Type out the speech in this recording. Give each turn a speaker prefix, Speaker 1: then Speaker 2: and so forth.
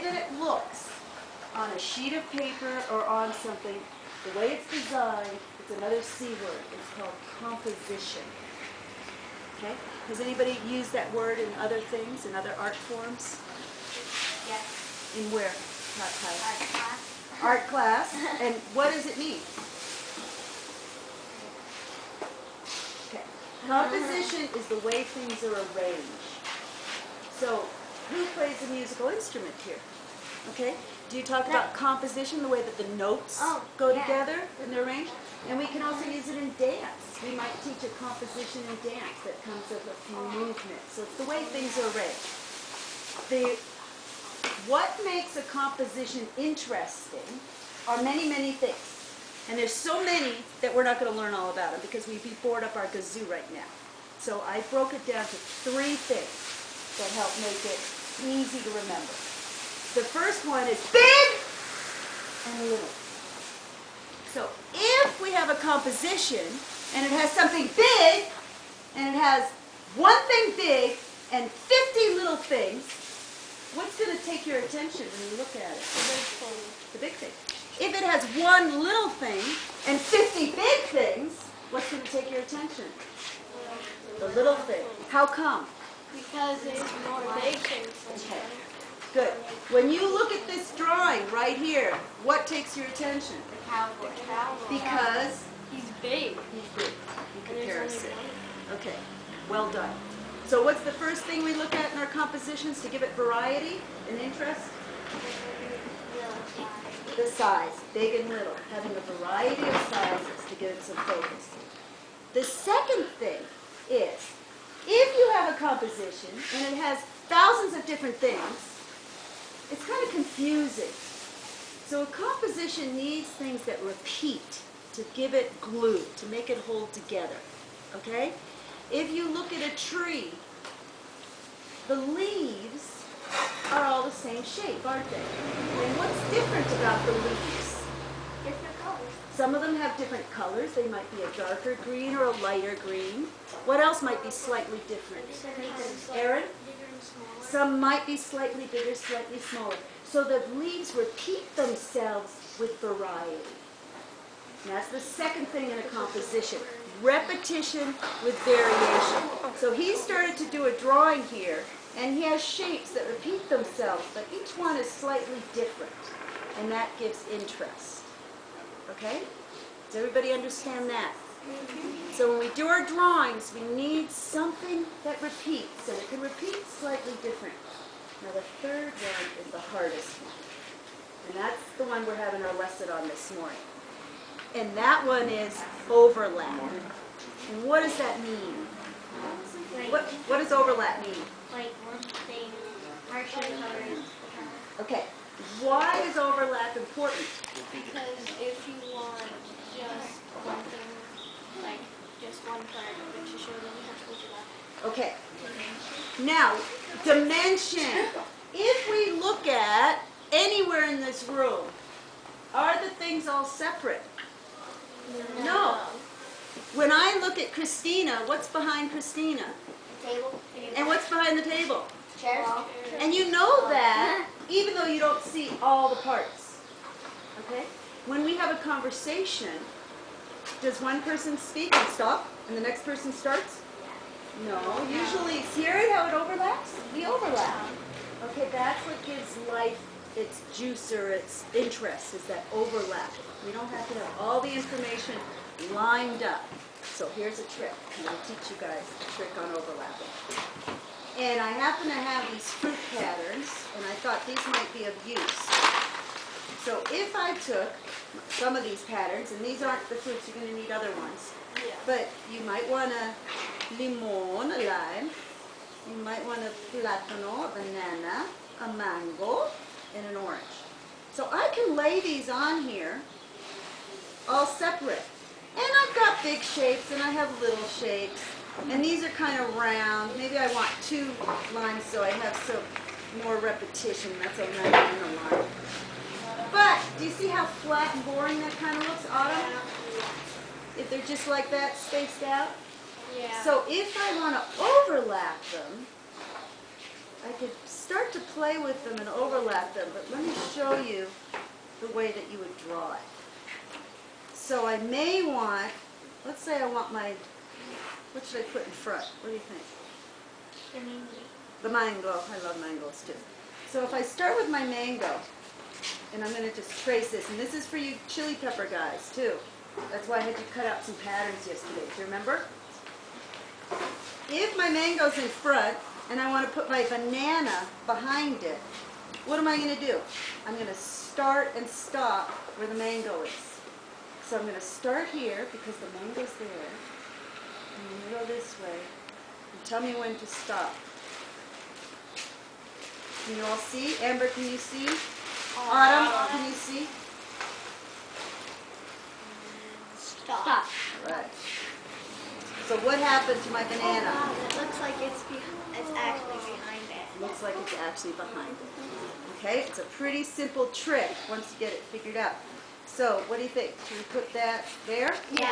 Speaker 1: way that it looks on a sheet of paper or on something, the way it's designed, it's another C word. It's called composition. Okay? Has anybody used that word in other things, in other art forms?
Speaker 2: Yes.
Speaker 1: In where? Art class.
Speaker 2: Art class.
Speaker 1: Art class. And what does it mean? Okay. Composition is the way things are arranged. So, who plays a musical instrument here? Okay. Do you talk about composition, the way that the notes go together and they're arranged? And we can also use it in dance. We might teach a composition in dance that comes with a few movements. So it's the way things are arranged. What makes a composition interesting are many, many things. And there's so many that we're not going to learn all about them because we'd be bored up our gazoo right now. So I broke it down to 3 things that help make it easy to remember. The first one is big and little. So if we have a composition and it has something big and it has one thing big and 50 little things, what's going to take your attention when you look at it? The big thing. If it has one little thing and 50 big things, what's going to take your attention? The little thing. How come?
Speaker 2: Because there's more big things.
Speaker 1: Okay. Good. When you look at this drawing right here, what takes your attention?
Speaker 2: The cowboy.
Speaker 1: Because
Speaker 2: he's big.
Speaker 1: He's big in comparison. Okay. Well done. So what's the first thing we look at in our compositions to give it variety and interest? The size, big and little, having a variety of sizes to give it some focus. The second thing is, if you have a composition and it has thousands of different things, it's kind of confusing. So a composition needs things that repeat to give it glue, to make it hold together. Okay? If you look at a tree, the leaves are all the same shape, aren't they? And what's different about the leaves?
Speaker 2: Different colors.
Speaker 1: Some of them have different colors. They might be a darker green or a lighter green. What else might be slightly different? Aaron? Some might be slightly bigger, slightly smaller. So the leaves repeat themselves with variety. And that's the second thing in a composition. Repetition with variation. So he started to do a drawing here, and he has shapes that repeat themselves, but each one is slightly different. And that gives interest. Okay? Does everybody understand that? So when we do our drawings, we need something that repeats, and it can repeat slightly different. Now the third one is the hardest one. And that's the one we're having our lesson on this morning. And that one is overlap. And what does that mean? What does overlap mean?
Speaker 2: Like one thing, partially covers.
Speaker 1: Okay. Why is overlap important?
Speaker 2: Because if you want just one thing, like just one part of it to show, then you have to overlap.
Speaker 1: Okay. Now, dimension. If we look at anywhere in this room, are the things all separate? No. When I look at Christina, what's behind Christina?
Speaker 2: The table.
Speaker 1: And what's behind the table?
Speaker 2: Chairs.
Speaker 1: And you know that even though you don't see all the parts. Okay? When we have a conversation, does one person speak and stop and the next person starts? No. Usually, hear it how it overlaps? We overlap. Okay, that's what gives life its juice or its interest, is that overlap. We don't have to have all the information lined up. So here's a trick. I'm going to teach you guys a trick on overlapping. And I happen to have these fruit patterns, and I thought these might be of use. So if I took some of these patterns, and these aren't the fruits, you're going to need other ones.
Speaker 2: Yeah.
Speaker 1: But you might want a limon, a lime. You might want a plátano, a banana, a mango, and an orange. So I can lay these on here, all separate. And I've got big shapes and I have little shapes. And these are kind of round. Maybe I want 2 lines so I have some more repetition. That's a lemon and a lime. But do you see how flat and boring that kind of looks, Autumn? If they're just like that, spaced out?
Speaker 2: Yeah.
Speaker 1: So if I want to overlap them, I could start to play with them and overlap them, but let me show you the way that you would draw it. So I may want, let's say I want my, what should I put in front? What do you think?
Speaker 2: The mango.
Speaker 1: The mango. I love mangoes too. So if I start with my mango, and I'm going to just trace this, and this is for you chili pepper guys too. That's why I had you cut out some patterns yesterday. Do you remember? If my mango's in front, and I want to put my banana behind it, what am I going to do? I'm going to start and stop where the mango is. So I'm going to start here because the mango's there. I'm going to go this way. And tell me when to stop. Can you all see? Amber, can you see? Autumn, can you see?
Speaker 2: Stop.
Speaker 1: All right. So what happened to my banana?
Speaker 2: It looks like it's actually behind it.
Speaker 1: Looks like it's actually behind it. Okay, it's a pretty simple trick once you get it figured out. So what do you think? Should we put that there?
Speaker 2: Yeah.